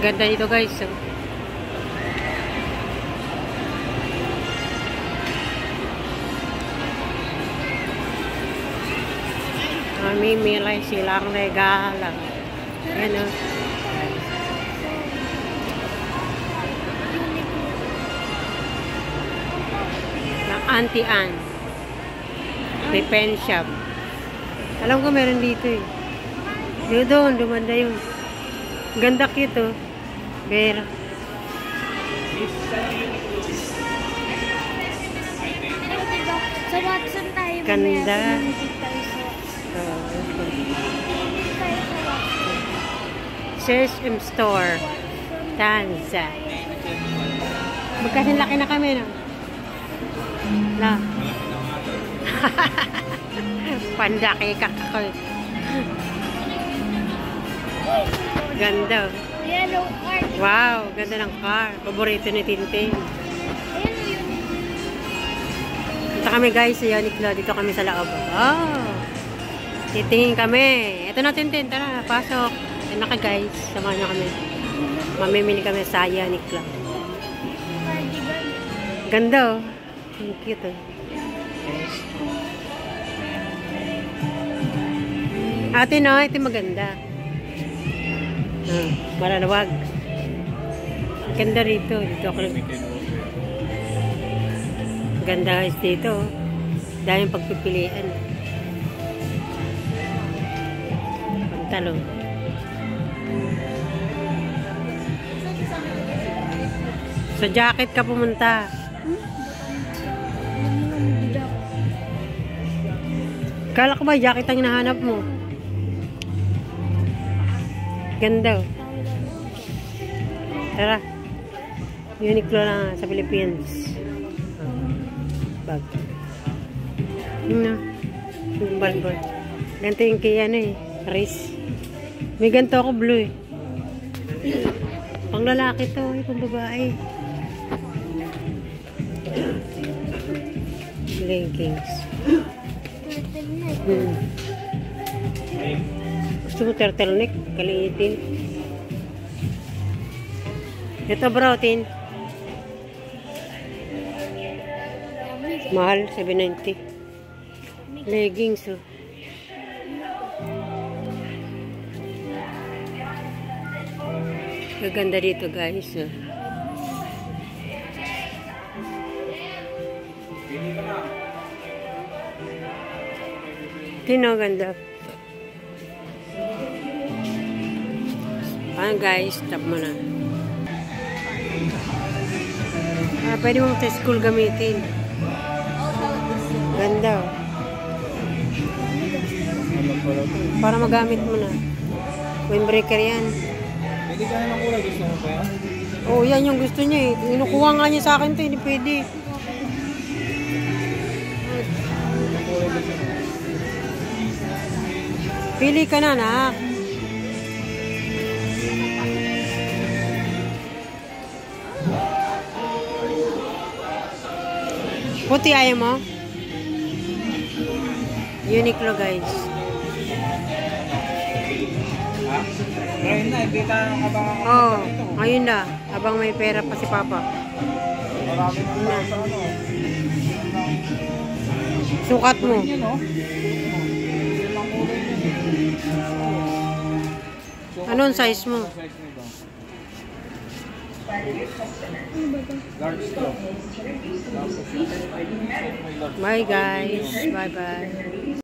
Ganda dito guys. So. Mamimili silang regalo. Yan o. Ng Auntie Ann. May pen shop. Alam ko meron dito eh. Doon, dumanda yun. Ganda cute oh. Pero. Sa Watson tayo. Ganda. Search and store. Tanza. Magkasing laki na kami, no? Na. Pandaki kakakoy. Ganda. Yellow car. Wow, ganda ng car. Paborito ni Tintin. Ito kami guys, sa Uniqlo. Dito kami sa loob. Oh. Titingin kami. Ito na Tintin. Tara, pasok. Ano ka guys, samahan nyo kami. Mamimili kami sa Uniqlo. Ganda oh. Ang cute oh. Ate no, ito maganda. Malalawag. Ganda rito. Dito ako lang. Ganda guys dito. Daming pagpipilian. Pantalon. Sa jacket ka pumunta. Kala ko ba jacket ang hinahanap mo? Ganda. Tara. Uniqlo lang sa Philippines. Bag. Yun na. Yung balbol. Ganito yung kaya ano eh. Riz. May ganito ako blue eh. Pang lalaki to. Pang babae. Leggings. Gusto mo turtleneck? Kaliitin. Ito bro, Tin. Mahal, $790. Leggings, oh. Gaganda dito, guys, oh. Tino, ganda. Ayan guys, stop mo na. Pwede mong sa school gamitin. Ganda. Para magamit mo na. Windbreaker yan. Pwede ka na ng kulay. Gusto mo pa yan? Oo, yan yung gusto niya eh. Inukuha nga niya sa akin ito. Hindi pwede. Pili ka na, anak. Puti ayaw mo? Uniqlo, guys. Ngayon na, ibita ng abangan ka Oo, ngayon na. Habang may pera pa si Papa. Marami na sa ano. Sukat mo. Yan o. Anong size mo? Large to. Bye guys. Bye bye.